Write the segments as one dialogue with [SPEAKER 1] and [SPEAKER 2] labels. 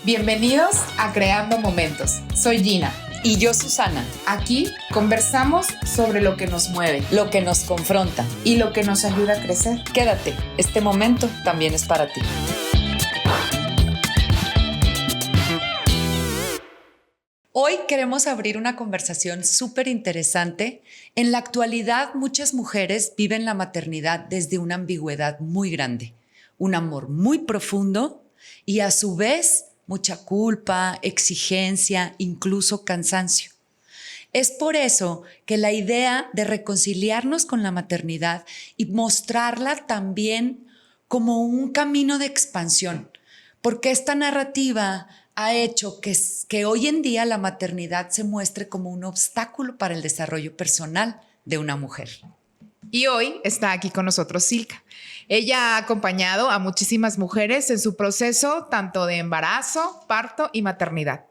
[SPEAKER 1] Bienvenidos a Creando Momentos. Soy Gina.
[SPEAKER 2] Y yo, Susana.
[SPEAKER 1] Aquí conversamos sobre lo que nos mueve,
[SPEAKER 2] lo que nos confronta
[SPEAKER 1] y lo que nos ayuda a crecer.
[SPEAKER 2] Quédate, este momento también es para ti. Hoy queremos abrir una conversación súper interesante. En la actualidad, muchas mujeres viven la maternidad desde una ambigüedad muy grande, un amor muy profundo y a su vez mucha culpa, exigencia, incluso cansancio. Es por eso que la idea de reconciliarnos con la maternidad y mostrarla también como un camino de expansión, porque esta narrativa ha hecho que hoy en día la maternidad se muestre como un obstáculo para el desarrollo personal de una mujer.
[SPEAKER 1] Y hoy está aquí con nosotros Silka. Ella ha acompañado a muchísimas mujeres en su proceso tanto de embarazo, parto y maternidad.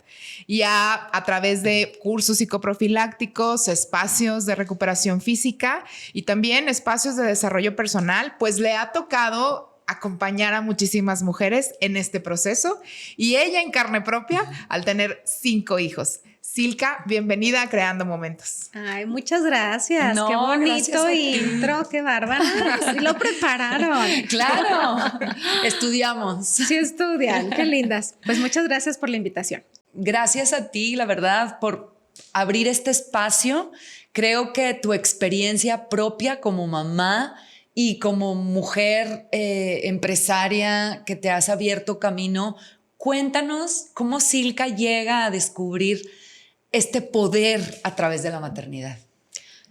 [SPEAKER 1] Y a través de cursos psicoprofilácticos, espacios de recuperación física y también espacios de desarrollo personal, pues le ha tocado acompañar a muchísimas mujeres en este proceso y ella en carne propia al tener 5 hijos. Silka, bienvenida a Creando Momentos.
[SPEAKER 3] Ay, muchas gracias.
[SPEAKER 2] No,
[SPEAKER 3] qué bonito intro, qué bárbaro. Sí lo prepararon.
[SPEAKER 2] Claro, estudiamos.
[SPEAKER 3] Sí estudian, qué lindas. Pues muchas gracias por la invitación.
[SPEAKER 2] Gracias a ti, la verdad, por abrir este espacio. Creo que tu experiencia propia como mamá y como mujer empresaria que te has abierto camino, cuéntanos cómo Silka llega a descubrir este poder a través de la maternidad.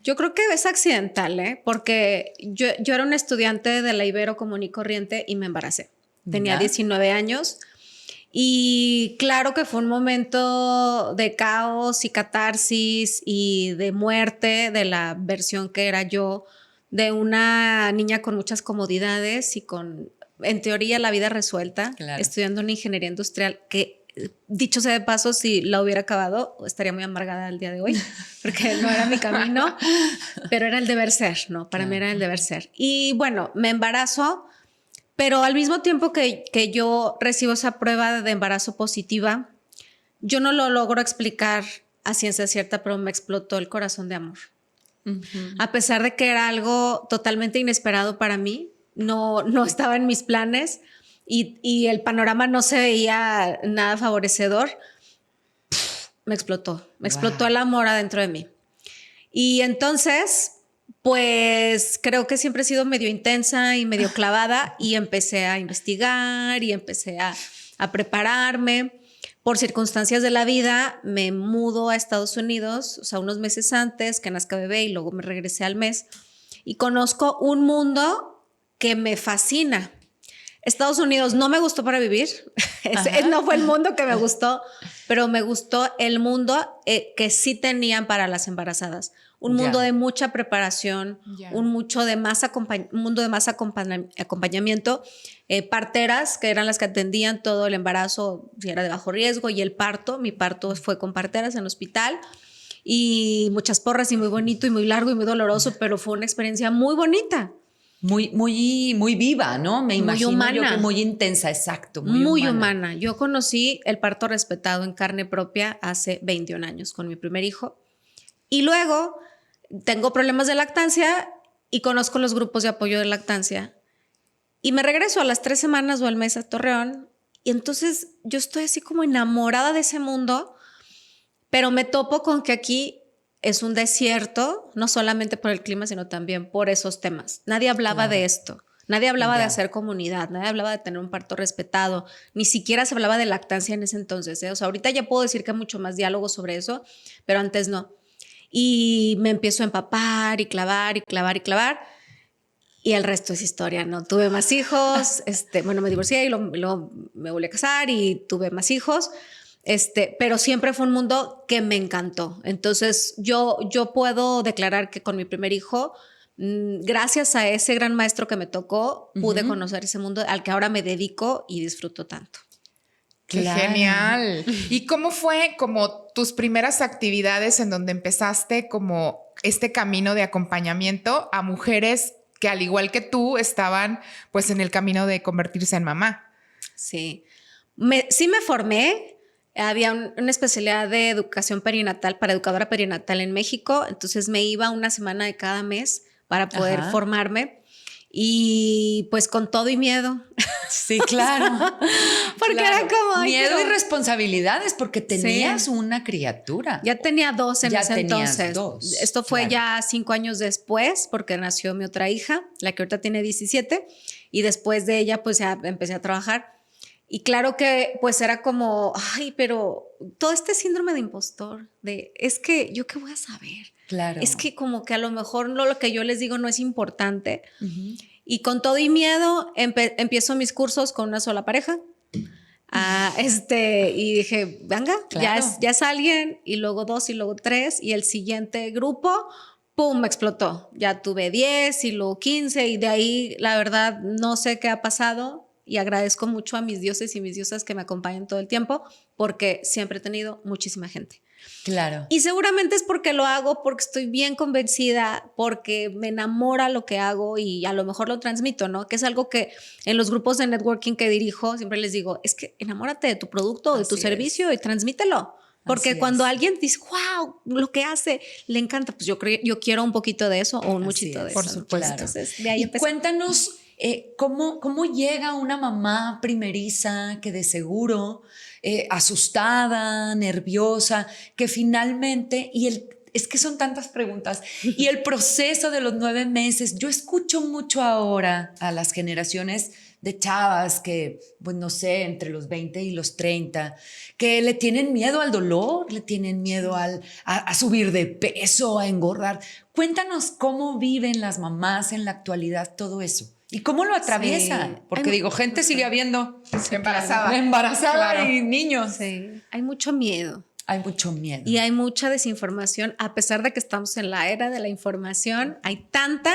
[SPEAKER 3] Yo creo que es accidental, porque yo era una estudiante de la Ibero común y corriente y me embaracé. Tenía 19 años y claro que fue un momento de caos y catarsis y de muerte de la versión que era yo, de una niña con muchas comodidades y con, en teoría, la vida resuelta, claro, estudiando una ingeniería industrial que, dicho sea de paso, si la hubiera acabado, estaría muy amargada el día de hoy, porque no era mi camino, pero era el deber ser, ¿no? Para mí era el deber ser. Y bueno, me embarazo, pero al mismo tiempo que yo recibo esa prueba de embarazo positiva, yo no lo logro explicar a ciencia cierta, pero me explotó el corazón de amor. Uh-huh. A pesar de que era algo totalmente inesperado para mí, no estaba en mis planes y el panorama no se veía nada favorecedor, me explotó el amor adentro de mí. Y entonces, pues creo que siempre he sido medio intensa y medio clavada y empecé a investigar y empecé a prepararme. Por circunstancias de la vida, me mudo a Estados Unidos, o sea, unos meses antes que nazca bebé y luego me regresé al mes y conozco un mundo que me fascina. Estados Unidos no me gustó para vivir, no fue el mundo que me gustó, pero me gustó el mundo que sí tenían para las embarazadas. Un mundo de mucha preparación, un mundo de más acompañamiento, parteras que eran las que atendían todo el embarazo, si era de bajo riesgo, y el parto. Mi parto fue con parteras en el hospital y muchas porras y muy bonito y muy largo y muy doloroso, pero fue una experiencia muy bonita.
[SPEAKER 2] Muy viva, ¿no? Me imagino
[SPEAKER 3] humana.
[SPEAKER 2] Yo que muy intensa, exacto.
[SPEAKER 3] Muy humana. Yo conocí el parto respetado en carne propia hace 21 años con mi primer hijo. Y luego tengo problemas de lactancia y conozco los grupos de apoyo de lactancia. Y me regreso a las 3 semanas o al mes a Torreón. Y entonces yo estoy así como enamorada de ese mundo, pero me topo con que aquí es un desierto, no solamente por el clima, sino también por esos temas. Nadie hablaba de esto. Nadie hablaba de hacer comunidad, nadie hablaba de tener un parto respetado, ni siquiera se hablaba de lactancia en ese entonces. O sea, ahorita ya puedo decir que hay mucho más diálogo sobre eso, pero antes no. Y me empiezo a empapar y clavar y clavar y clavar. Y el resto es historia, ¿no? Tuve más hijos, me divorcié y luego me volví a casar y tuve más hijos. Pero siempre fue un mundo que me encantó. Entonces yo puedo declarar que con mi primer hijo, gracias a ese gran maestro que me tocó, pude conocer ese mundo al que ahora me dedico y disfruto tanto.
[SPEAKER 1] ¡Qué genial! ¿Y cómo fue como tus primeras actividades en donde empezaste como este camino de acompañamiento a mujeres que al igual que tú estaban pues en el camino de convertirse en mamá?
[SPEAKER 3] Sí. Sí me formé. Había una especialidad de educación perinatal para educadora perinatal en México, entonces me iba una semana de cada mes para poder formarme y pues con todo y miedo.
[SPEAKER 2] Sí, claro.
[SPEAKER 3] Porque era como...
[SPEAKER 2] miedo y responsabilidades porque tenías una criatura.
[SPEAKER 3] Ya tenía 2 en ese entonces.
[SPEAKER 2] 2.
[SPEAKER 3] Esto fue ya 5 años después porque nació mi otra hija, la que ahorita tiene 17, y después de ella pues ya empecé a trabajar. Y claro que pues era como, ay, pero todo este síndrome de impostor, es que yo qué voy a saber.
[SPEAKER 2] Claro.
[SPEAKER 3] Es que como que a lo mejor lo que yo les digo no es importante. Y con todo y miedo empiezo mis cursos con una sola pareja. Y dije, venga, claro. ya es alguien, y luego 2 y luego 3, y el siguiente grupo, ¡pum!, me explotó. Ya tuve 10 y luego 15, y de ahí la verdad no sé qué ha pasado. Y agradezco mucho a mis dioses y mis diosas que me acompañan todo el tiempo porque siempre he tenido muchísima gente.
[SPEAKER 2] Claro.
[SPEAKER 3] Y seguramente es porque lo hago, porque estoy bien convencida, porque me enamora lo que hago y a lo mejor lo transmito, ¿no? Que es algo que en los grupos de networking que dirijo siempre les digo, es que enamórate de tu producto, de tu servicio y transmítelo. Porque cuando alguien dice, wow, lo que hace, le encanta, pues yo quiero un poquito de eso o un muchito de eso.
[SPEAKER 1] Por supuesto.
[SPEAKER 3] Claro. Entonces, de ahí empezó.
[SPEAKER 2] Cuéntanos ¿cómo llega una mamá primeriza que de seguro, asustada, nerviosa, que finalmente, es que son tantas preguntas, y el proceso de los 9 meses, yo escucho mucho ahora a las generaciones de chavas que, pues no sé, entre los 20 y los 30, que le tienen miedo al dolor, le tienen miedo a subir de peso, a engordar. Cuéntanos cómo viven las mamás en la actualidad todo eso. ¿Y cómo lo atraviesan? Sí. Porque gente sigue habiendo embarazada claro. Y niños.
[SPEAKER 3] Sí, hay mucho miedo.
[SPEAKER 2] Hay mucho miedo.
[SPEAKER 3] Y hay mucha desinformación. A pesar de que estamos en la era de la información, hay tanta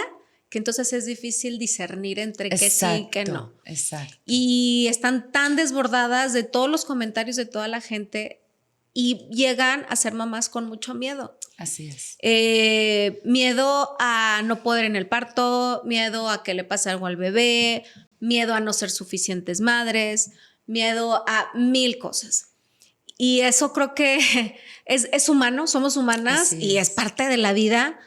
[SPEAKER 3] que entonces es difícil discernir entre qué sí y qué no.
[SPEAKER 2] Exacto.
[SPEAKER 3] Y están tan desbordadas de todos los comentarios de toda la gente y llegan a ser mamás con mucho miedo.
[SPEAKER 2] Así es.
[SPEAKER 3] Miedo a no poder en el parto, miedo a que le pase algo al bebé, miedo a no ser suficientes madres, miedo a 1000 cosas. Y eso creo que es humano, somos humanas y es parte de la vida,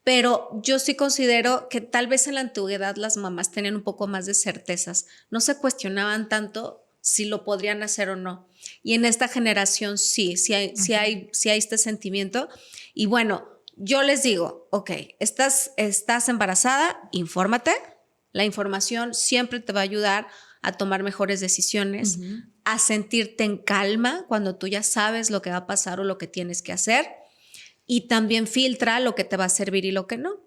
[SPEAKER 3] pero yo sí considero que tal vez en la antigüedad las mamás tenían un poco más de certezas, no se cuestionaban tanto si lo podrían hacer o no. Y en esta generación sí hay este sentimiento. Y bueno, yo les digo, ok, estás embarazada, infórmate. La información siempre te va a ayudar a tomar mejores decisiones, a sentirte en calma cuando tú ya sabes lo que va a pasar o lo que tienes que hacer. Y también filtra lo que te va a servir y lo que no.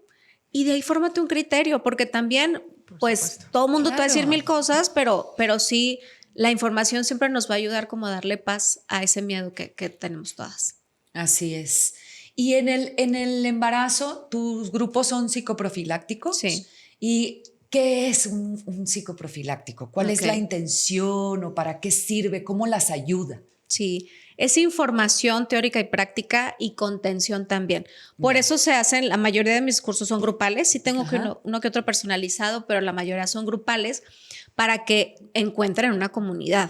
[SPEAKER 3] Y de ahí fórmate un criterio, porque también, pues, todo el mundo te va a decir 1000 cosas, pero sí, la información siempre nos va a ayudar como a darle paz a ese miedo que tenemos todas.
[SPEAKER 2] Así es. Y en el embarazo, ¿tus grupos son psicoprofilácticos?
[SPEAKER 3] Sí.
[SPEAKER 2] ¿Y qué es un psicoprofiláctico? ¿Cuál es la intención o para qué sirve? ¿Cómo las ayuda?
[SPEAKER 3] Sí, es información teórica y práctica y contención también. Por eso se hacen, la mayoría de mis cursos son grupales. Sí tengo uno que otro personalizado, pero la mayoría son grupales para que encuentren una comunidad.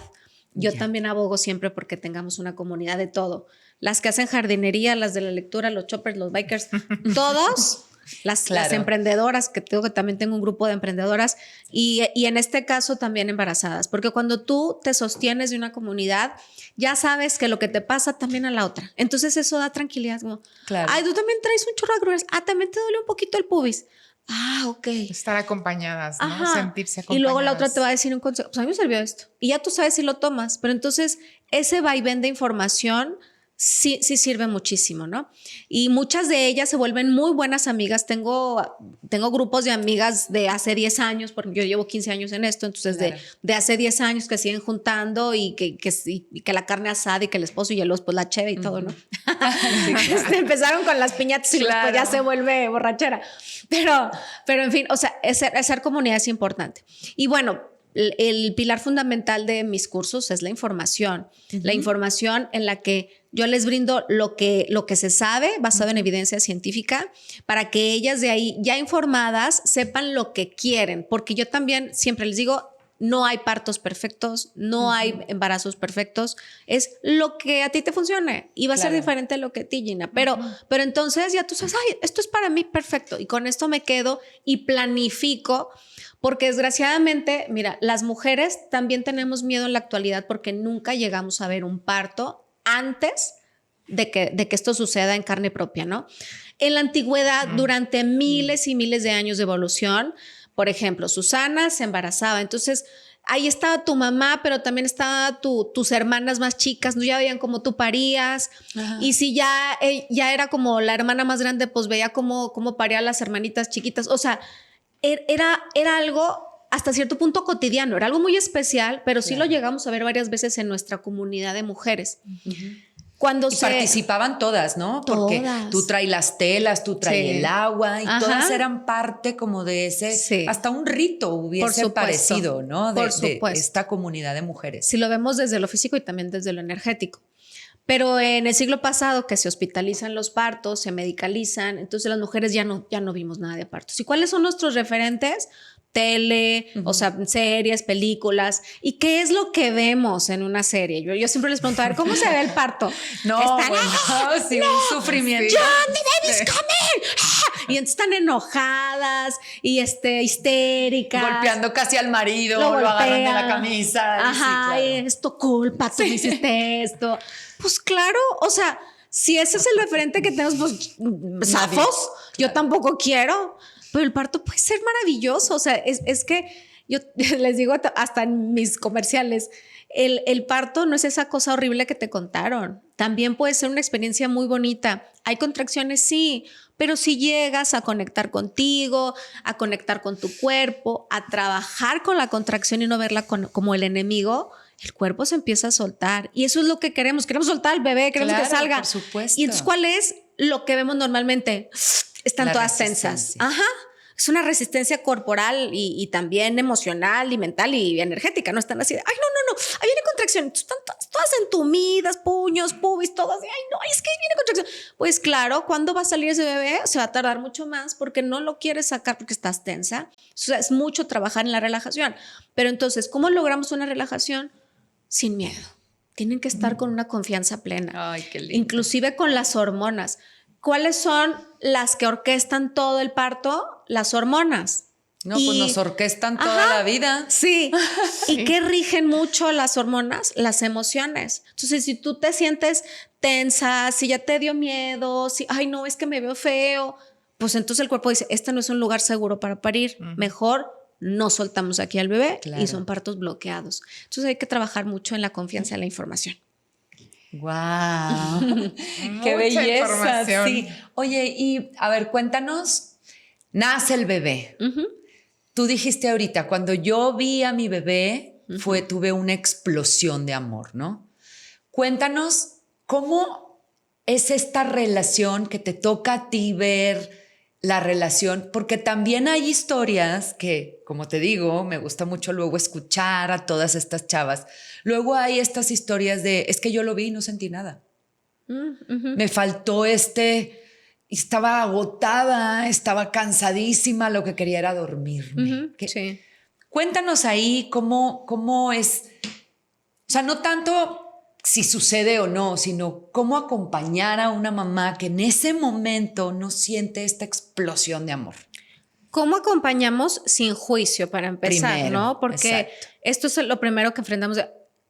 [SPEAKER 3] Yo también abogo siempre porque tengamos una comunidad de todo. Las que hacen jardinería, las de la lectura, los choppers, los bikers, todos, las emprendedoras, que también tengo un grupo de emprendedoras, y en este caso también embarazadas, porque cuando tú te sostienes de una comunidad, ya sabes que lo que te pasa también a la otra. Entonces eso da tranquilidad. Como, ay, tú también traes un chorro de agruras. También te duele un poquito el pubis. Ok.
[SPEAKER 1] Estar acompañadas, ¿no? Sentirse acompañadas.
[SPEAKER 3] Y luego la otra te va a decir un consejo. Pues a mí me sirvió esto. Y ya tú sabes si lo tomas. Pero entonces ese vaivén de información sí sirve muchísimo, ¿no? Y muchas de ellas se vuelven muy buenas amigas. Tengo grupos de amigas de hace 10 años, porque yo llevo 15 años en esto, entonces de hace 10 años que siguen juntando y que la carne asada y que el esposo y el pues la cheve y todo, ¿no? Empezaron con las piñatas y después ya se vuelve borrachera. Pero en fin, o sea, hacer comunidad es importante. Y bueno, el pilar fundamental de mis cursos es la información. La información en la que yo les brindo lo que se sabe basado en evidencia científica para que ellas de ahí ya informadas sepan lo que quieren. Porque yo también siempre les digo, no hay partos perfectos, no hay embarazos perfectos, es lo que a ti te funcione y va a ser diferente a lo que a ti, Gina. Pero entonces ya tú sabes, ay, esto es para mí perfecto y con esto me quedo y planifico, porque desgraciadamente, mira, las mujeres también tenemos miedo en la actualidad porque nunca llegamos a ver un parto antes de que esto suceda en carne propia, ¿no? En la antigüedad, durante miles y miles de años de evolución, por ejemplo, Susana se embarazaba, entonces ahí estaba tu mamá, pero también estaban tus hermanas más chicas, ¿no? Ya veían cómo tú parías. Ajá. Y si ya era como la hermana más grande, pues veía cómo paría a las hermanitas chiquitas. O sea, era algo hasta cierto punto cotidiano, era algo muy especial, pero sí lo llegamos a ver varias veces en nuestra comunidad de mujeres. Cuando
[SPEAKER 2] participaban todas, ¿no? Porque tú traes las telas, tú traes el agua y todas eran parte como de ese, hasta un rito hubiese parecido, ¿no? De esta comunidad de mujeres.
[SPEAKER 3] Si lo vemos desde lo físico y también desde lo energético. Pero en el siglo pasado que se hospitalizan los partos, se medicalizan, entonces las mujeres ya no vimos nada de partos. ¿Y cuáles son nuestros referentes? Tele, o sea, series, películas. ¿Y qué es lo que vemos en una serie? Yo siempre les pregunto, a ver, ¿cómo se ve el parto?
[SPEAKER 2] No, sí, un sufrimiento.
[SPEAKER 3] John, the baby's coming. Y entonces están enojadas y histéricas.
[SPEAKER 2] Golpeando casi al marido, lo agarran de la camisa.
[SPEAKER 3] Ajá, sí, claro. Es tu culpa, tú hiciste esto. Pues claro, o sea, si ese es el referente que tenemos, pues zafos, yo tampoco quiero. Pero el parto puede ser maravilloso. O sea, es que yo les digo hasta en mis comerciales, el parto no es esa cosa horrible que te contaron. También puede ser una experiencia muy bonita. Hay contracciones, sí, pero si llegas a conectar contigo, a conectar con tu cuerpo, a trabajar con la contracción y no verla como el enemigo, el cuerpo se empieza a soltar. Y eso es lo que queremos. Queremos soltar al bebé, queremos que salga.
[SPEAKER 2] Por supuesto.
[SPEAKER 3] Y entonces, ¿cuál es lo que vemos normalmente? Están todas tensas. Ajá. Es una resistencia corporal y también emocional y mental y energética. No están así de, ay, no. Ahí viene contracción. Están todas entumidas, puños, pubis, todas. Ay, no, es que ahí viene contracción. Pues claro, ¿cuándo va a salir ese bebé? Se va a tardar mucho más porque no lo quieres sacar porque estás tensa. O sea, es mucho trabajar en la relajación. Pero entonces, ¿cómo logramos una relajación? Sin miedo. Tienen que estar con una confianza plena.
[SPEAKER 2] Ay, qué lindo.
[SPEAKER 3] Inclusive con las hormonas. ¿Cuáles son las que orquestan todo el parto? Las hormonas.
[SPEAKER 2] No, pues nos orquestan toda la vida.
[SPEAKER 3] Sí. ¿Y qué rigen mucho las hormonas? Las emociones. Entonces, si tú te sientes tensa, si ya te dio miedo, si, ay, no, es que me veo feo, pues entonces el cuerpo dice, este no es un lugar seguro para parir. Mejor no soltamos aquí al bebé y son partos bloqueados. Entonces hay que trabajar mucho en la confianza en la información.
[SPEAKER 2] ¡Guau! ¡Qué belleza! Sí. Oye, y a ver, cuéntanos, nace el bebé. Tú dijiste ahorita, cuando yo vi a mi bebé, tuve una explosión de amor, ¿no? Cuéntanos cómo es esta relación que te toca a ti ver la relación, porque también hay historias que, como te digo, me gusta mucho luego escuchar a todas estas chavas. Luego hay estas historias de, es que yo lo vi y no sentí nada. Me faltó estaba agotada, estaba cansadísima, lo que quería era dormirme.
[SPEAKER 3] Sí.
[SPEAKER 2] Cuéntanos ahí cómo es, o sea, no tanto si sucede o no, sino cómo acompañar a una mamá que en ese momento no siente esta explosión de amor.
[SPEAKER 3] ¿Cómo acompañamos sin juicio para empezar?
[SPEAKER 2] Primero,
[SPEAKER 3] ¿no? Porque esto es lo primero que enfrentamos.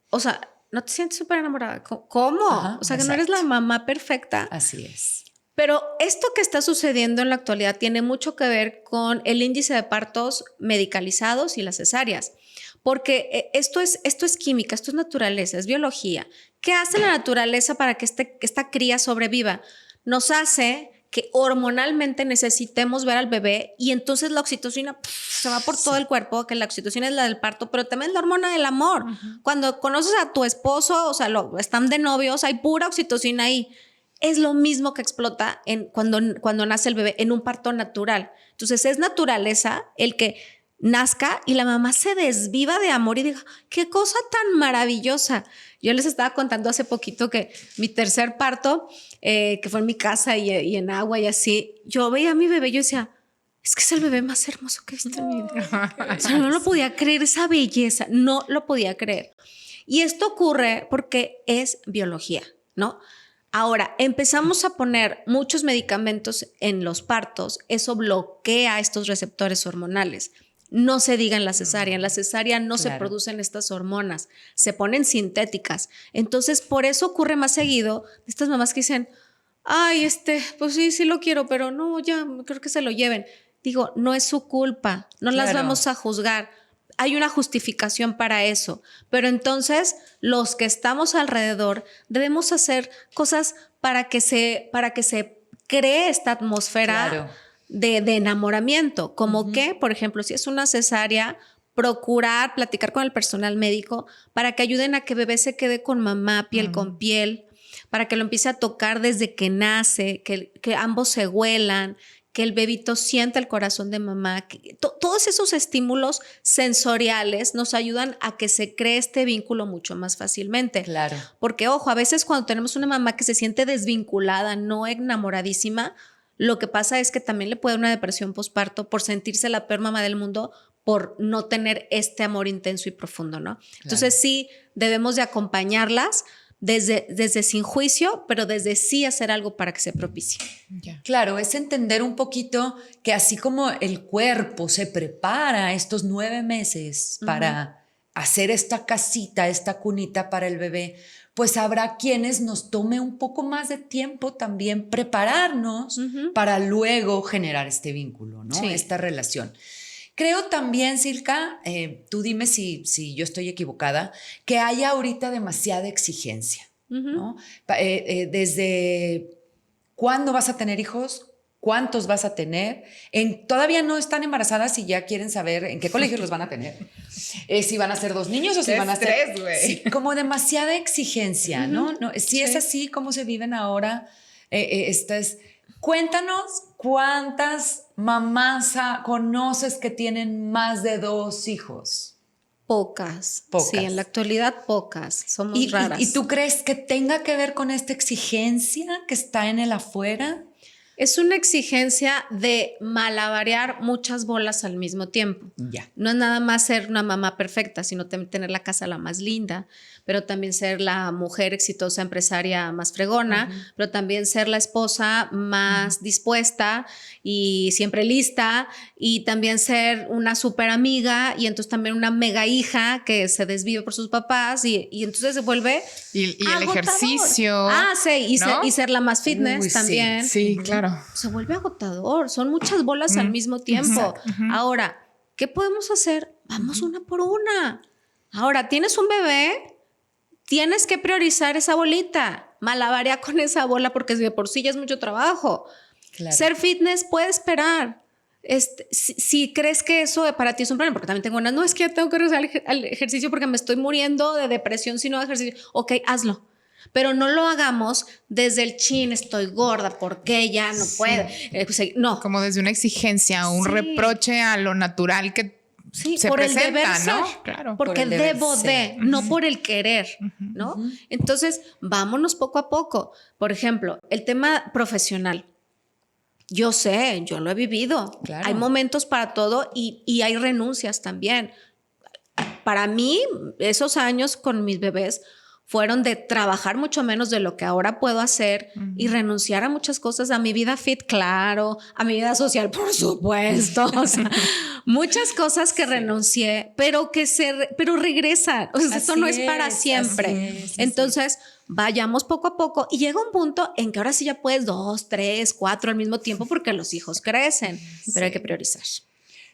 [SPEAKER 3] O sea, ¿no te sientes súper enamorada? ¿Cómo?
[SPEAKER 2] Ajá,
[SPEAKER 3] o sea, que no eres la mamá perfecta.
[SPEAKER 2] Así es.
[SPEAKER 3] Pero esto que está sucediendo en la actualidad tiene mucho que ver con el índice de partos medicalizados y las cesáreas. Porque esto es química, esto es naturaleza, es biología. ¿Qué hace la naturaleza para que esta cría sobreviva? Nos hace que hormonalmente necesitemos ver al bebé y entonces la oxitocina se va por todo el cuerpo, que la oxitocina es la del parto, pero también es la hormona del amor. Cuando conoces a tu esposo, o sea, están de novios, hay pura oxitocina ahí. Es lo mismo que explota cuando nace el bebé en un parto natural. Entonces es naturaleza el que nazca y la mamá se desviva de amor y diga, qué cosa tan maravillosa. Yo les estaba contando hace poquito que mi tercer parto, que fue en mi casa y en agua y así, yo veía a mi bebé y yo decía, es que es el bebé más hermoso que he visto en mi vida. O sea, no lo podía creer, esa belleza, no lo podía creer. Y esto ocurre porque es biología, ¿no? Ahora, empezamos a poner muchos medicamentos en los partos, eso bloquea estos receptores hormonales. No se diga en la cesárea no se producen estas hormonas, se ponen sintéticas. Entonces, por eso ocurre más seguido estas mamás que dicen, ay, pues sí lo quiero, pero no, ya, creo que se lo lleven. Digo, no es su culpa, no las vamos a juzgar. Hay una justificación para eso, pero entonces los que estamos alrededor debemos hacer cosas para que se cree esta atmósfera de enamoramiento, como que, por ejemplo, si es una cesárea, procurar platicar con el personal médico para que ayuden a que bebé se quede con mamá piel con piel, para que lo empiece a tocar desde que nace, que ambos se huelan, que el bebito sienta el corazón de mamá. Todos esos estímulos sensoriales nos ayudan a que se cree este vínculo mucho más fácilmente.
[SPEAKER 2] Claro.
[SPEAKER 3] Porque, ojo, a veces cuando tenemos una mamá que se siente desvinculada, no enamoradísima, lo que pasa es que también le puede dar una depresión postparto por sentirse la peor mamá del mundo, por no tener este amor intenso y profundo, ¿no? Claro. Entonces sí, debemos de acompañarlas desde sin juicio, pero desde sí hacer algo para que se propicie.
[SPEAKER 2] Yeah. Claro, es entender un poquito que así como el cuerpo se prepara estos 9 meses para hacer esta casita, esta cunita para el bebé, pues habrá quienes nos tome un poco más de tiempo también prepararnos para luego generar este vínculo, ¿no? Sí. Esta relación. Creo también, Silka, tú dime si yo estoy equivocada, que hay ahorita demasiada exigencia, ¿no? Desde cuándo vas a tener hijos, cuántos vas a tener, todavía no están embarazadas y ya quieren saber en qué colegios los van a tener, si van a ser 2 niños o si van a ser... Sí, como demasiada exigencia, ¿no? Si es así, ¿cómo se viven ahora estas... Cuéntanos cuántas mamás conoces que tienen más de 2 hijos.
[SPEAKER 3] Pocas. Sí, en la actualidad pocas. Somos raras.
[SPEAKER 2] ¿Y tú crees que tenga que ver con esta exigencia que está en el afuera?
[SPEAKER 3] Es una exigencia de malabarear muchas bolas al mismo tiempo.
[SPEAKER 2] Ya.
[SPEAKER 3] No es nada más ser una mamá perfecta, sino tener la casa la más linda, pero también ser la mujer exitosa, empresaria más fregona, pero también ser la esposa más dispuesta y siempre lista, y también ser una súper amiga, y entonces también una mega hija que se desvive por sus papás, y entonces se vuelve
[SPEAKER 1] y el ejercicio.
[SPEAKER 3] Sí, ¿no? y ser la más fitness también.
[SPEAKER 1] Sí, claro.
[SPEAKER 3] Se vuelve agotador, son muchas bolas al mismo tiempo. Ahora, ¿qué podemos hacer? Vamos una por una. Ahora, tienes un bebé, tienes que priorizar esa bolita, malabarea con esa bola porque de por sí ya es mucho trabajo. Claro. Ser fitness puede esperar. Si crees que eso para ti es un problema, porque también tengo no es que ya tengo que regresar al ejercicio porque me estoy muriendo de depresión si no hago ejercicio. Ok, hazlo. Pero no lo hagamos desde el chin, estoy gorda, ¿por qué ya no puedo? No.
[SPEAKER 1] Como desde una exigencia, un reproche a lo natural que se
[SPEAKER 3] por
[SPEAKER 1] presenta,
[SPEAKER 3] el deber
[SPEAKER 1] ¿no?
[SPEAKER 3] Ser,
[SPEAKER 1] Claro.
[SPEAKER 3] Porque debo de, no por el querer, ¿no? Entonces, vámonos poco a poco. Por ejemplo, el tema profesional. Yo sé, yo lo he vivido. Claro. Hay momentos para todo y hay renuncias también. Para mí, esos años con mis bebés fueron de trabajar mucho menos de lo que ahora puedo hacer y renunciar a muchas cosas, a mi vida fit, claro, a mi vida social, por supuesto, o sea, muchas cosas que renuncié, pero regresan, o sea, esto no es para siempre. Entonces, vayamos poco a poco y llega un punto en que ahora sí ya puedes 2, 3, 4 al mismo tiempo porque los hijos crecen, pero hay que priorizar.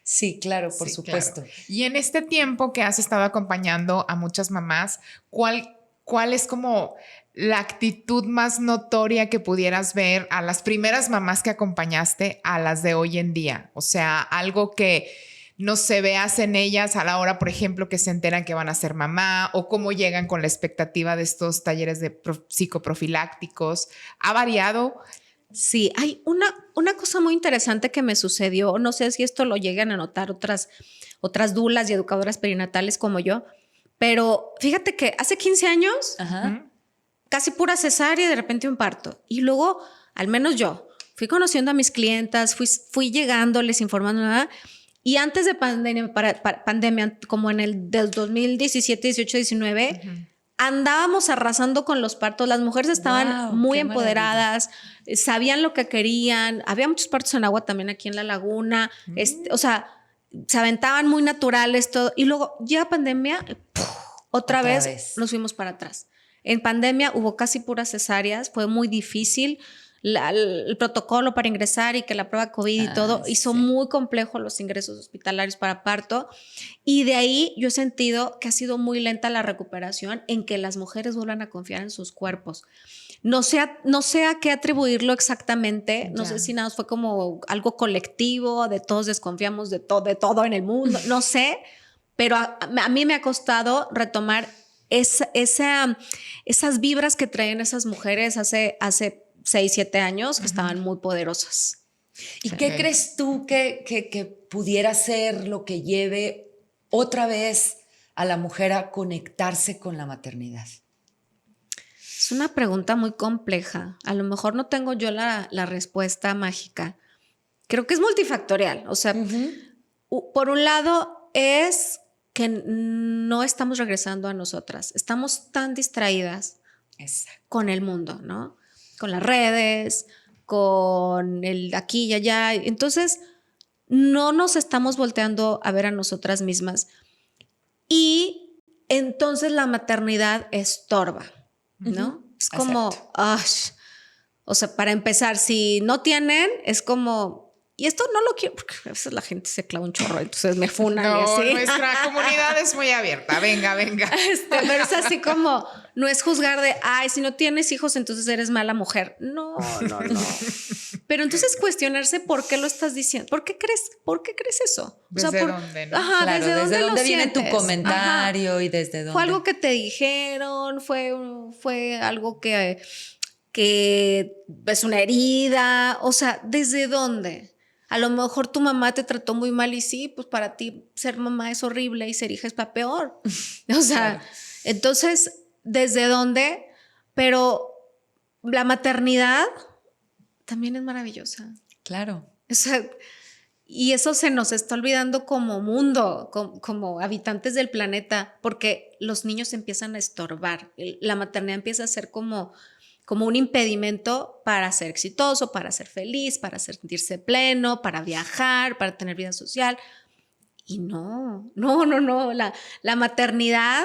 [SPEAKER 2] Sí, claro, por supuesto.
[SPEAKER 1] Claro. Y en este tiempo que has estado acompañando a muchas mamás, ¿cuál es como la actitud más notoria que pudieras ver a las primeras mamás que acompañaste a las de hoy en día? O sea, algo que no se veas en ellas a la hora, por ejemplo, que se enteran que van a ser mamá, o cómo llegan con la expectativa de estos talleres de psicoprofilácticos. ¿Ha variado?
[SPEAKER 3] Sí, hay una cosa muy interesante que me sucedió. No sé si esto lo llegan a notar otras dulas y educadoras perinatales como yo. Pero fíjate que hace 15 años, casi pura cesárea y de repente un parto. Y luego, al menos yo, fui conociendo a mis clientas, fui llegándoles, informando, ¿verdad? Y antes de pandemia, como en el del 2017, 18, 19, andábamos arrasando con los partos. Las mujeres estaban muy empoderadas, sabían lo que querían. Había muchos partos en agua también aquí en la laguna. O sea, se aventaban muy naturales todo. Y luego llega pandemia, otra vez nos fuimos para atrás. En pandemia hubo casi puras cesáreas, fue muy difícil. El protocolo para ingresar y que la prueba COVID y todo hizo muy complejo los ingresos hospitalarios para parto, y de ahí yo he sentido que ha sido muy lenta la recuperación en que las mujeres vuelvan a confiar en sus cuerpos. No sé a qué atribuirlo exactamente, no sé si nada fue como algo colectivo, de todos desconfiamos de todo en el mundo, no sé, pero a mí me ha costado retomar esas vibras que traen esas mujeres hace 6, 7 años, que estaban muy poderosas.
[SPEAKER 2] ¿Y qué crees tú que pudiera ser lo que lleve otra vez a la mujer a conectarse con la maternidad?
[SPEAKER 3] Es una pregunta muy compleja. A lo mejor no tengo yo la respuesta mágica. Creo que es multifactorial. O sea, por un lado es que no estamos regresando a nosotras. Estamos tan distraídas con el mundo, ¿no? Con las redes, con el aquí y allá. Entonces, no nos estamos volteando a ver a nosotras mismas. Y entonces la maternidad estorba, ¿no? Es como, o sea, para empezar, si no tienen, es como, y esto no lo quiero, porque a veces la gente se clava un chorro, entonces me funan y así.
[SPEAKER 1] Nuestra comunidad es muy abierta, venga.
[SPEAKER 3] Pero es así como, no es juzgar de, si no tienes hijos, entonces eres mala mujer. No. Pero entonces cuestionarse por qué lo estás diciendo, ¿por qué crees eso?
[SPEAKER 1] ¿Desde dónde, no?
[SPEAKER 3] Ajá,
[SPEAKER 2] claro, ¿desde dónde viene tu
[SPEAKER 3] sientes?
[SPEAKER 2] comentario?
[SPEAKER 3] Ajá.
[SPEAKER 2] Y desde dónde.
[SPEAKER 3] ¿Fue algo que te dijeron? ¿Fue algo que es una herida? O sea, ¿desde dónde? A lo mejor tu mamá te trató muy mal y sí, pues para ti ser mamá es horrible y ser hija es para peor. O sea, entonces, ¿desde dónde? Pero la maternidad también es maravillosa.
[SPEAKER 2] Claro.
[SPEAKER 3] O sea, y eso se nos está olvidando como mundo, como habitantes del planeta, porque los niños empiezan a estorbar. La maternidad empieza a ser como un impedimento para ser exitoso, para ser feliz, para sentirse pleno, para viajar, para tener vida social. Y no. La maternidad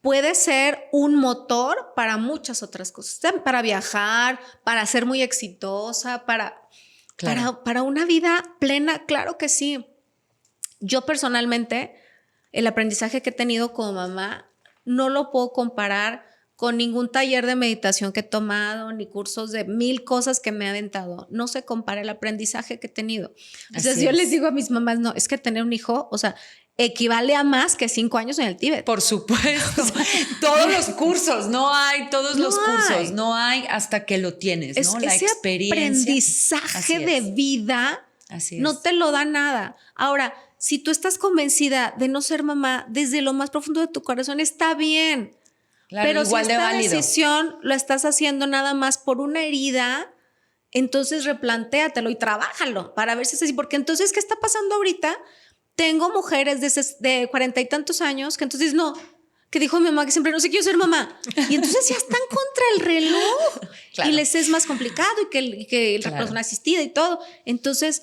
[SPEAKER 3] puede ser un motor para muchas otras cosas, para viajar, para ser muy exitosa, para una vida plena, claro que sí. Yo personalmente, el aprendizaje que he tenido como mamá no lo puedo comparar con ningún taller de meditación que he tomado, ni cursos de 1000 cosas que me he aventado. No se compara el aprendizaje que he tenido. Entonces yo les digo a mis mamás, no, es que tener un hijo, o sea, equivale a más que 5 años en el Tíbet.
[SPEAKER 2] Por supuesto. Todos los cursos, no hay hasta que lo tienes, ¿no? La
[SPEAKER 3] ese
[SPEAKER 2] experiencia.
[SPEAKER 3] Aprendizaje de vida no te lo da nada. Ahora, si tú estás convencida de no ser mamá desde lo más profundo de tu corazón, está bien. Claro, pero igual si esta decisión lo estás haciendo nada más por una herida, entonces replantéatelo y trabájalo para ver si es así. Porque entonces, ¿qué está pasando ahorita? Tengo mujeres de 40 y tantos años que entonces que dijo mi mamá que siempre no sé, quiero ser mamá. Y entonces ya están contra el reloj. Claro. Y les es más complicado y que la reproducción asistida y todo. Entonces,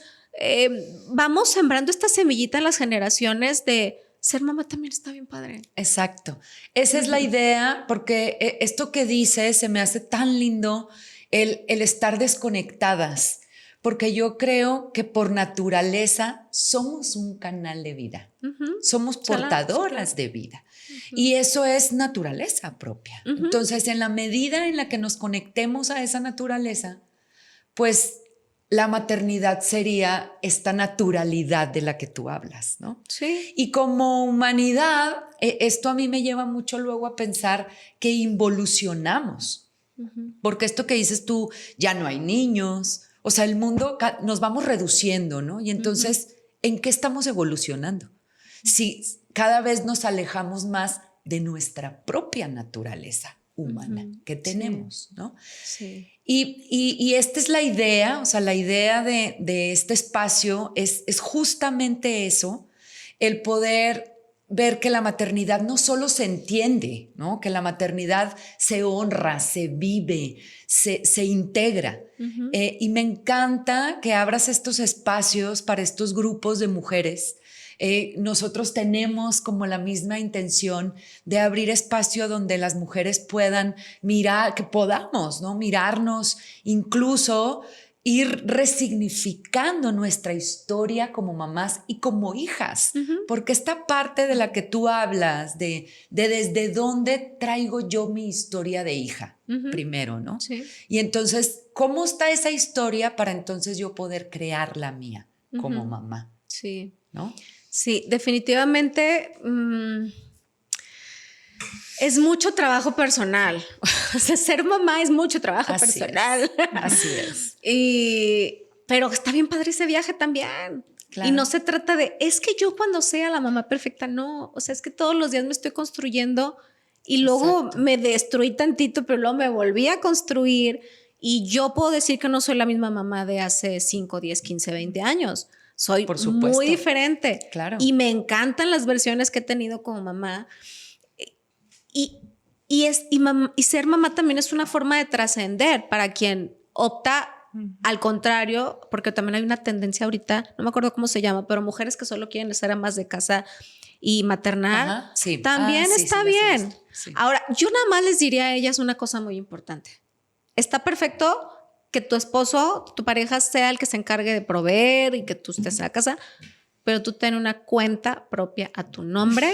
[SPEAKER 3] vamos sembrando esta semillita en las generaciones de ser mamá también está bien padre.
[SPEAKER 2] Exacto. Esa es la idea, porque esto que dices se me hace tan lindo, el estar desconectadas, porque yo creo que por naturaleza somos un canal de vida, somos portadoras de vida, y eso es naturaleza propia. Entonces, en la medida en la que nos conectemos a esa naturaleza, pues la maternidad sería esta naturalidad de la que tú hablas, ¿no?
[SPEAKER 3] Sí.
[SPEAKER 2] Y como humanidad, esto a mí me lleva mucho luego a pensar que involucionamos. Porque esto que dices tú, ya no hay niños, o sea, el mundo nos vamos reduciendo, ¿no? Y entonces, ¿en qué estamos evolucionando? Si cada vez nos alejamos más de nuestra propia naturaleza humana que tenemos, ¿no?
[SPEAKER 3] Sí.
[SPEAKER 2] Y esta es la idea, o sea, la idea de este espacio es justamente eso, el poder ver que la maternidad no solo se entiende, ¿no? Que la maternidad se honra, se vive, se integra. Y me encanta que abras estos espacios para estos grupos de mujeres. Nosotros tenemos como la misma intención de abrir espacio donde las mujeres puedan mirar, que podamos, ¿no? Mirarnos, incluso ir resignificando nuestra historia como mamás y como hijas, porque esta parte de la que tú hablas, de desde dónde traigo yo mi historia de hija, primero, ¿no?
[SPEAKER 3] Sí.
[SPEAKER 2] Y entonces, ¿cómo está esa historia para entonces yo poder crear la mía como mamá?
[SPEAKER 3] Sí.
[SPEAKER 2] ¿No?
[SPEAKER 3] Sí, definitivamente es mucho trabajo personal. O sea, ser mamá es mucho trabajo personal.
[SPEAKER 2] Así es.
[SPEAKER 3] Pero está bien padre ese viaje también. Claro. Y no se trata de, es que yo cuando sea la mamá perfecta, no. O sea, es que todos los días me estoy construyendo y luego me destruí tantito, pero luego me volví a construir. Y yo puedo decir que no soy la misma mamá de hace 5, 10, 15, 20 años. Soy muy diferente.
[SPEAKER 2] Claro.
[SPEAKER 3] Y me encantan las versiones que he tenido como mamá. Y ser mamá también es una forma de trascender para quien opta al contrario, porque también hay una tendencia ahorita, no me acuerdo cómo se llama, pero mujeres que solo quieren ser amas de casa y maternar, también está bien. Sí. Ahora, yo nada más les diría a ellas una cosa muy importante. Está perfecto que tu esposo, tu pareja sea el que se encargue de proveer y que tú estés en la casa, pero tú ten una cuenta propia a tu nombre,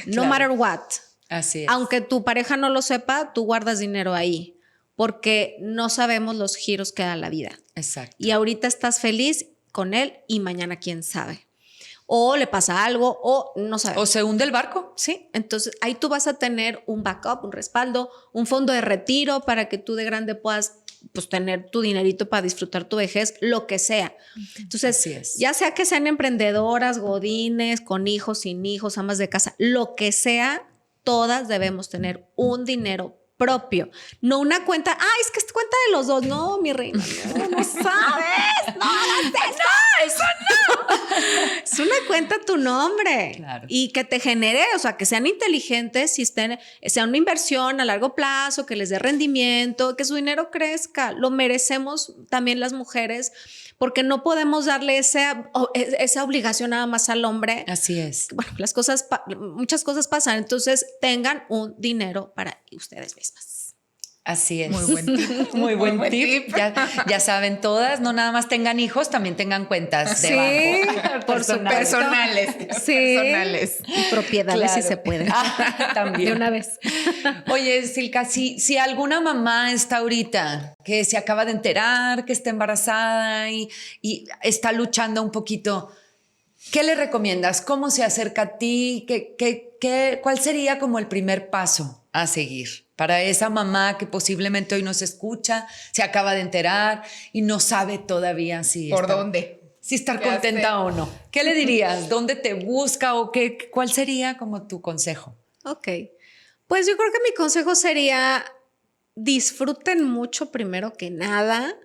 [SPEAKER 3] no matter what.
[SPEAKER 2] Así es.
[SPEAKER 3] Aunque tu pareja no lo sepa, tú guardas dinero ahí, porque no sabemos los giros que da la vida.
[SPEAKER 2] Exacto.
[SPEAKER 3] Y ahorita estás feliz con él y mañana quién sabe. O le pasa algo o no sabes.
[SPEAKER 2] O se hunde el barco.
[SPEAKER 3] Sí, entonces ahí tú vas a tener un backup, un respaldo, un fondo de retiro para que tú de grande puedas pues, tener tu dinerito para disfrutar tu vejez, lo que sea. Entonces, ya sea que sean emprendedoras, godines, con hijos, sin hijos, amas de casa, lo que sea, todas debemos tener un dinero propio, no una cuenta, es que es cuenta de los dos, no, mi reina, no sabes, no hagas eso, no. Es una cuenta a tu nombre,
[SPEAKER 2] claro.
[SPEAKER 3] Y que te genere, o sea, que sean inteligentes, sea una inversión a largo plazo, que les dé rendimiento, que su dinero crezca, lo merecemos también las mujeres, porque no podemos darle esa obligación nada más al hombre.
[SPEAKER 2] Así es.
[SPEAKER 3] Bueno, muchas cosas pasan, entonces tengan un dinero para ustedes mismas.
[SPEAKER 2] Así es.
[SPEAKER 1] Muy buen tip.
[SPEAKER 2] Muy buen tip. Ya saben todas, no nada más tengan hijos, también tengan cuentas debajo.
[SPEAKER 1] Personales.
[SPEAKER 3] Sí.
[SPEAKER 1] Personales.
[SPEAKER 3] Y propiedades, si se puede.
[SPEAKER 2] También.
[SPEAKER 3] De una vez.
[SPEAKER 2] Oye, Silka, si alguna mamá está ahorita que se acaba de enterar que está embarazada y está luchando un poquito, ¿qué le recomiendas? ¿Cómo se acerca a ti? ¿Cuál sería como el primer paso a seguir para esa mamá que posiblemente hoy nos escucha, se acaba de enterar y no sabe todavía si estar contenta o no? ¿Qué le dirías? ¿Dónde te busca o cuál sería como tu consejo?
[SPEAKER 3] Ok, pues yo creo que mi consejo sería disfruten mucho primero que nada,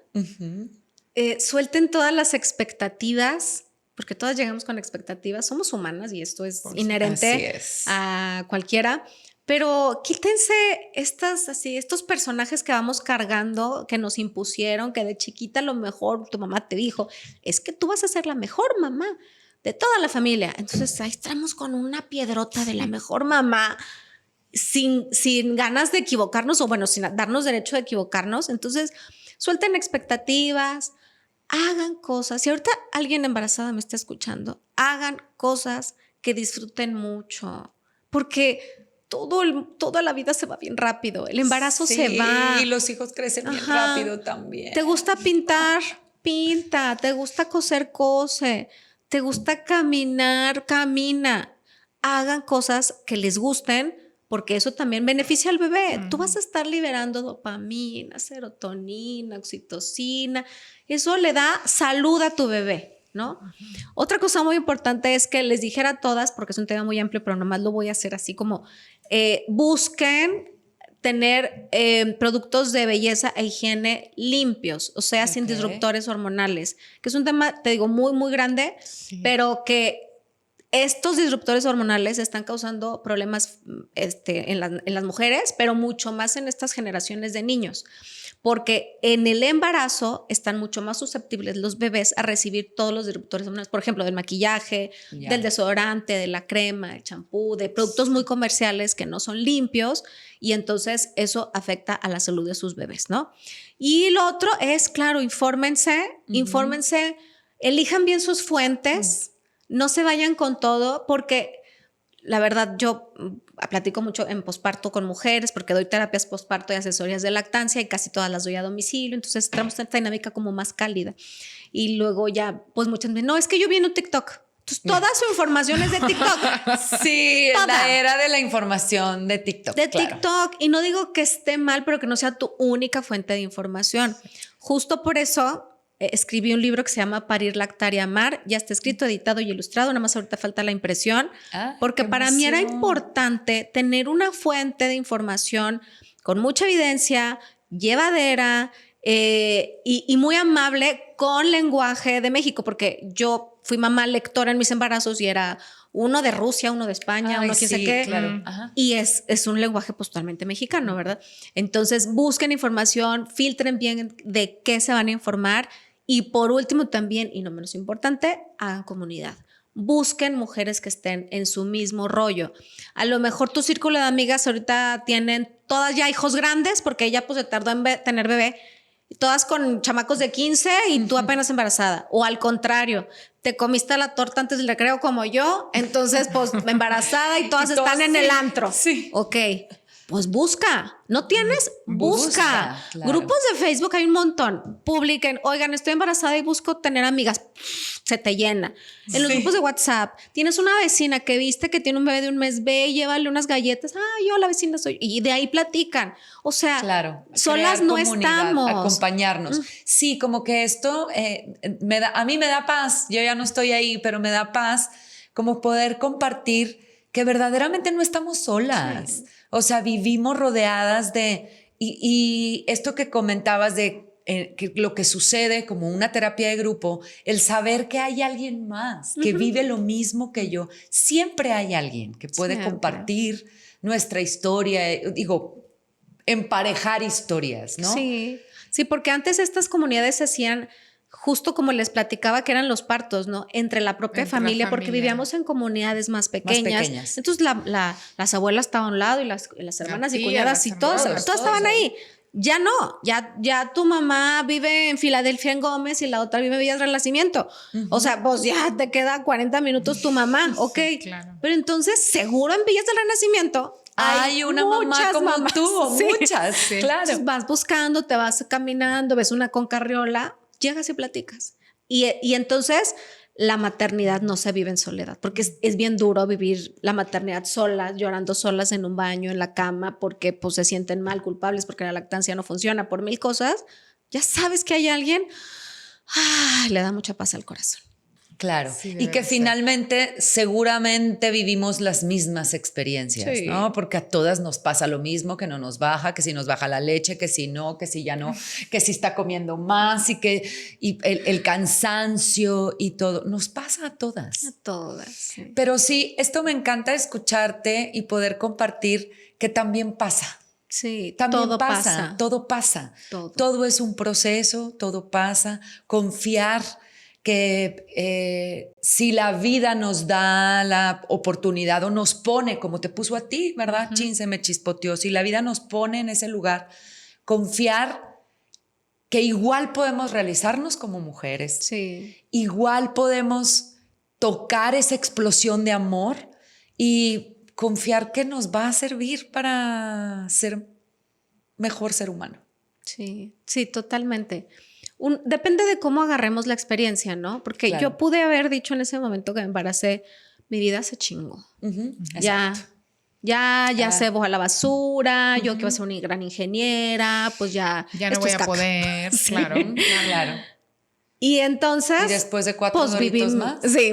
[SPEAKER 3] suelten todas las expectativas, porque todas llegamos con expectativas, somos humanas y esto es inherente a cualquiera, pero quítense estos personajes que vamos cargando, que nos impusieron, que de chiquita a lo mejor tu mamá te dijo, es que tú vas a ser la mejor mamá de toda la familia. Entonces ahí estamos con una piedrota de la mejor mamá, sin ganas de equivocarnos, o bueno, sin darnos derecho de equivocarnos. Entonces suelten expectativas, hagan cosas. Si ahorita alguien embarazada me está escuchando, hagan cosas que disfruten mucho, porque toda la vida se va bien rápido. El embarazo se va.
[SPEAKER 2] Y los hijos crecen bien rápido también.
[SPEAKER 3] ¿Te gusta pintar? Pinta. ¿Te gusta coser? Cose. ¿Te gusta caminar? Camina. Hagan cosas que les gusten, porque eso también beneficia al bebé. Tú vas a estar liberando dopamina, serotonina, oxitocina. Eso le da salud a tu bebé, ¿no? Otra cosa muy importante es que les dijera a todas, porque es un tema muy amplio, pero nomás lo voy a hacer así como busquen tener productos de belleza e higiene limpios, o sea, sin disruptores hormonales, que es un tema, te digo, muy, muy grande, pero que estos disruptores hormonales están causando problemas en las mujeres, pero mucho más en estas generaciones de niños, porque en el embarazo están mucho más susceptibles los bebés a recibir todos los disruptores hormonales, por ejemplo, del maquillaje, del desodorante, de la crema, del champú, de productos muy comerciales que no son limpios, y entonces eso afecta a la salud de sus bebés, ¿no? Y lo otro es, claro, infórmense, elijan bien sus fuentes, no se vayan con todo, porque la verdad yo platico mucho en posparto con mujeres porque doy terapias posparto y asesorías de lactancia y casi todas las doy a domicilio, entonces tenemos esta dinámica como más cálida. Y luego ya, pues muchas veces, no, es que yo vi en un TikTok. Entonces, toda su información es de TikTok.
[SPEAKER 2] Sí, la era de la información de TikTok.
[SPEAKER 3] De TikTok. Y no digo que esté mal, pero que no sea tu única fuente de información. Justo por eso escribí un libro que se llama Parir, Lactar y Amar. Ya está escrito, editado y ilustrado. Nada más ahorita falta la impresión. Porque para mí era importante tener una fuente de información con mucha evidencia, llevadera y muy amable, con lenguaje de México. Porque yo fui mamá lectora en mis embarazos y era uno de Rusia, uno de España, uno quién sé qué.
[SPEAKER 2] Claro.
[SPEAKER 3] Y es un lenguaje pues totalmente mexicano, ¿verdad? Entonces busquen información, filtren bien de qué se van a informar. Y por último también, y no menos importante, hagan comunidad. Busquen mujeres que estén en su mismo rollo. A lo mejor tu círculo de amigas ahorita tienen todas ya hijos grandes porque ella pues se tardó en tener bebé, todas con chamacos de 15 y tú apenas embarazada. O al contrario, te comiste la torta antes del recreo como yo, entonces pues embarazada y todas están en el antro.
[SPEAKER 2] Sí.
[SPEAKER 3] Ok. Pues busca, ¿no tienes? Busca.
[SPEAKER 2] Claro.
[SPEAKER 3] Grupos de Facebook hay un montón. Publiquen, oigan, estoy embarazada y busco tener amigas. Se te llena. En los grupos de WhatsApp, tienes una vecina que viste que tiene un bebé de un mes, ve y llévale unas galletas. Yo la vecina soy. Y de ahí platican. O sea, solas no estamos.
[SPEAKER 2] Acompañarnos. Sí, como que esto a mí me da paz. Yo ya no estoy ahí, pero me da paz como poder compartir que verdaderamente no estamos solas. Sí. O sea, vivimos rodeadas de... Y esto que comentabas de que lo que sucede como una terapia de grupo, el saber que hay alguien más que vive lo mismo que yo. Siempre hay alguien que puede compartir nuestra historia, emparejar historias, ¿no?
[SPEAKER 3] Sí, porque antes estas comunidades se hacían... Justo como les platicaba que eran los partos, ¿no? Entre la propia familia, porque vivíamos en comunidades más pequeñas. Entonces las abuelas estaban a un lado y las hermanas y cuñadas y todas estaban ahí. Ya no, ya tu mamá vive en Filadelfia, en Gómez, y la otra vive en Villas del Nacimiento. O sea, pues ya te queda 40 minutos tu mamá, ok. Sí, claro. Pero entonces seguro en Villas del Renacimiento
[SPEAKER 2] hay una mamá como mamás. Tú, muchas, claro.
[SPEAKER 3] Entonces vas buscando, te vas caminando, ves una con carriola, llegas y platicas. Y entonces la maternidad no se vive en soledad, porque es bien duro vivir la maternidad solas, llorando solas en un baño, en la cama, porque pues se sienten mal, culpables, porque la lactancia no funciona, por 1000 cosas. Ya sabes que hay alguien, le da mucha paz al corazón.
[SPEAKER 2] Claro, sí, y que finalmente seguramente vivimos las mismas experiencias, ¿no? Porque a todas nos pasa lo mismo, que no nos baja, que si nos baja la leche, que si no, que si ya no, que si está comiendo más y el cansancio y todo, nos pasa a todas.
[SPEAKER 3] A todas, sí.
[SPEAKER 2] Pero sí, esto me encanta escucharte y poder compartir que también pasa.
[SPEAKER 3] Sí,
[SPEAKER 2] también
[SPEAKER 3] todo
[SPEAKER 2] pasa. Todo es un proceso, todo pasa. Confiar que si la vida nos da la oportunidad o nos pone, como te puso a ti, ¿verdad? Chin, se me chispoteó. Si la vida nos pone en ese lugar, confiar que igual podemos realizarnos como mujeres.
[SPEAKER 3] Sí.
[SPEAKER 2] Igual podemos tocar esa explosión de amor y confiar que nos va a servir para ser mejor ser humano.
[SPEAKER 3] Sí, totalmente. Depende de cómo agarremos la experiencia, ¿no? Porque yo pude haber dicho en ese momento que me embaracé, mi vida se chingó. Ya se bojó a la basura, yo que iba a ser una gran ingeniera, pues ya
[SPEAKER 1] no voy a poder,
[SPEAKER 3] sí.
[SPEAKER 1] claro.
[SPEAKER 3] Y entonces...
[SPEAKER 2] Y después de 4
[SPEAKER 3] pues,
[SPEAKER 2] doritos más.
[SPEAKER 3] Sí.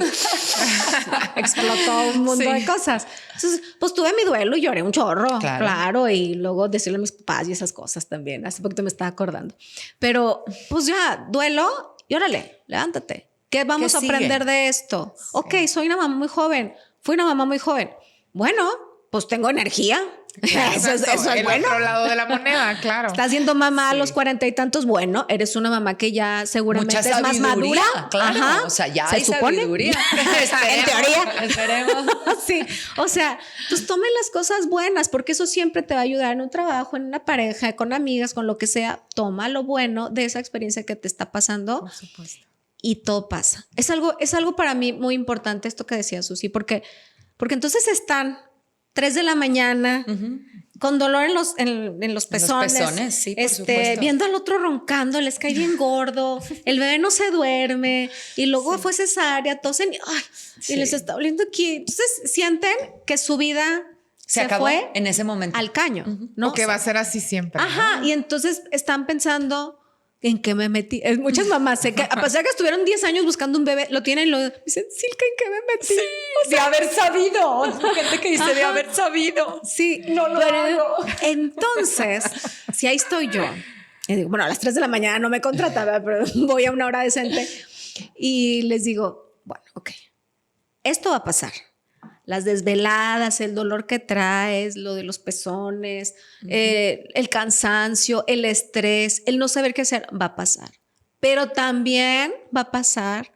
[SPEAKER 3] Explotó un mundo de cosas. Entonces, pues tuve mi duelo y lloré un chorro. Claro. Y luego decirle a mis papás y esas cosas también. Hace poquito me estaba acordando. Pero, pues ya, duelo y órale, levántate. ¿Qué vamos a aprender de esto? Sí. Ok, soy una mamá muy joven. Fui una mamá muy joven. Bueno, pues tengo energía. Eso es
[SPEAKER 1] el
[SPEAKER 3] bueno.
[SPEAKER 1] otro lado de la moneda, claro.
[SPEAKER 3] Estás siendo mamá a los 40 y tantos. Bueno, eres una mamá que ya seguramente es más madura.
[SPEAKER 2] Claro. Ajá. O sea, ya se supone. Sabiduría.
[SPEAKER 3] En teoría.
[SPEAKER 2] Esperemos.
[SPEAKER 3] Sí. O sea, pues tomen las cosas buenas, porque eso siempre te va a ayudar en un trabajo, en una pareja, con amigas, con lo que sea. Toma lo bueno de esa experiencia que te está pasando.
[SPEAKER 1] Por supuesto.
[SPEAKER 3] Y todo pasa. Es algo para mí muy importante esto que decía Susi, porque entonces están 3 de la mañana, con dolor en los pezones.
[SPEAKER 2] Sí, por supuesto.
[SPEAKER 3] Viendo al otro roncando, les cae bien gordo, el bebé no se duerme, y luego fue cesárea, tosen, y les está oliendo aquí. Entonces sienten que su vida se
[SPEAKER 2] acabó
[SPEAKER 3] fue
[SPEAKER 2] en ese momento
[SPEAKER 3] al caño, ¿no?
[SPEAKER 1] O que va a ser así siempre.
[SPEAKER 3] Ajá, ¿no? Y entonces están pensando... ¿En qué me metí? Muchas mamás, que a pesar de que estuvieron 10 años buscando un bebé, lo tienen y lo dicen, Silka, ¿en qué me metí?
[SPEAKER 2] Sí, o sea, de haber sabido. Gente que dice, de haber sabido.
[SPEAKER 3] Sí,
[SPEAKER 2] no lo hago.
[SPEAKER 3] Entonces, si ahí estoy yo, y digo, bueno, a las 3 de la mañana no me contrataba, pero voy a una hora decente y les digo, bueno, ok, esto va a pasar. Las desveladas, el dolor que traes, lo de los pezones, el cansancio, el estrés, el no saber qué hacer, va a pasar. Pero también va a pasar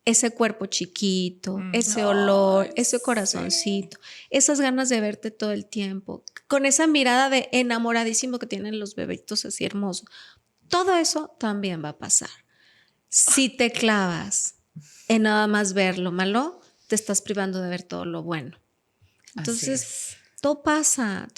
[SPEAKER 3] ese cuerpo chiquito, ese olor, ese corazoncito, esas ganas de verte todo el tiempo, con esa mirada de enamoradísimo que tienen los bebitos así hermosos. Todo eso también va a pasar. Si te clavas en nada más ver lo malo, te estás privando de ver todo lo bueno. Entonces, todo pasa,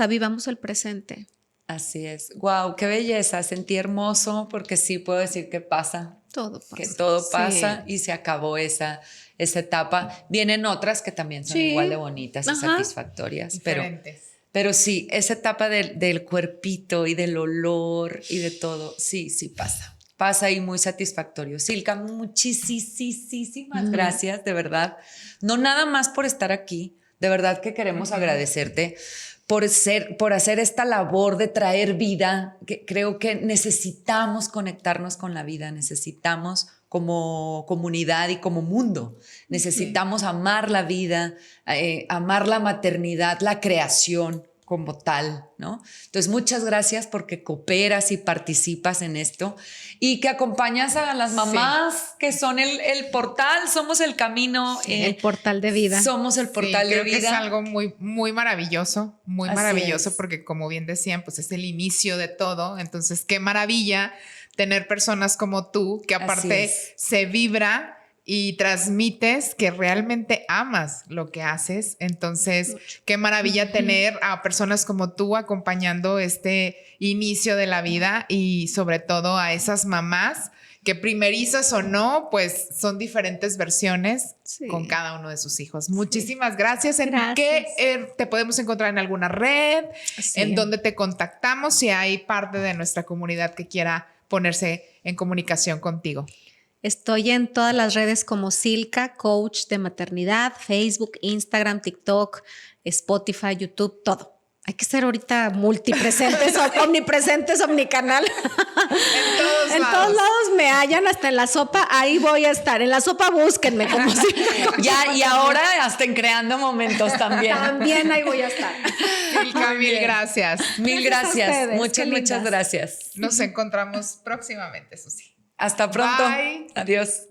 [SPEAKER 3] vivamos el presente.
[SPEAKER 2] Así es. Wow, qué belleza, sentí hermoso porque sí puedo decir que pasa.
[SPEAKER 3] Todo pasa.
[SPEAKER 2] Que todo pasa y se acabó esa etapa. Vienen otras que también son igual de bonitas y satisfactorias.
[SPEAKER 1] Diferentes.
[SPEAKER 2] Pero sí, esa etapa del cuerpito y del olor y de todo, sí pasa. Pasa y muy satisfactorio. Silka, muchísimas gracias, de verdad. No nada más por estar aquí, de verdad que queremos agradecerte por hacer esta labor de traer vida, que creo que necesitamos conectarnos con la vida, necesitamos como comunidad y como mundo, necesitamos amar la vida, amar la maternidad, la creación como tal, ¿no? Entonces, muchas gracias porque cooperas y participas en esto y que acompañas a las mamás que son el portal, somos el camino.
[SPEAKER 3] El portal de vida.
[SPEAKER 2] Somos el portal de vida.
[SPEAKER 1] Creo que es algo muy, muy maravilloso,
[SPEAKER 2] Así
[SPEAKER 1] maravilloso
[SPEAKER 2] es.
[SPEAKER 1] Porque como bien decían, pues es el inicio de todo. Entonces, qué maravilla tener personas como tú que aparte se vibra y transmites que realmente amas lo que haces. Entonces, qué maravilla tener a personas como tú acompañando este inicio de la vida y sobre todo a esas mamás que primerizas o no, pues son diferentes versiones con cada uno de sus hijos. Muchísimas gracias. ¿En qué te podemos encontrar en alguna red? ¿En dónde te contactamos? Si hay parte de nuestra comunidad que quiera ponerse en comunicación contigo.
[SPEAKER 3] Estoy en todas las redes como Silka, coach de maternidad, Facebook, Instagram, TikTok, Spotify, YouTube, todo. Hay que ser ahorita multipresentes, omnipresentes, omnicanal. En todos lados me hallan, hasta en la sopa, ahí voy a estar. En la sopa búsquenme como
[SPEAKER 2] ya, y ahora hasta en creando momentos también.
[SPEAKER 3] También ahí voy a estar.
[SPEAKER 1] Silka, mil gracias.
[SPEAKER 2] Mil gracias. Muchas gracias.
[SPEAKER 1] Nos encontramos próximamente, Susi.
[SPEAKER 2] Hasta pronto.
[SPEAKER 1] Bye.
[SPEAKER 2] Adiós.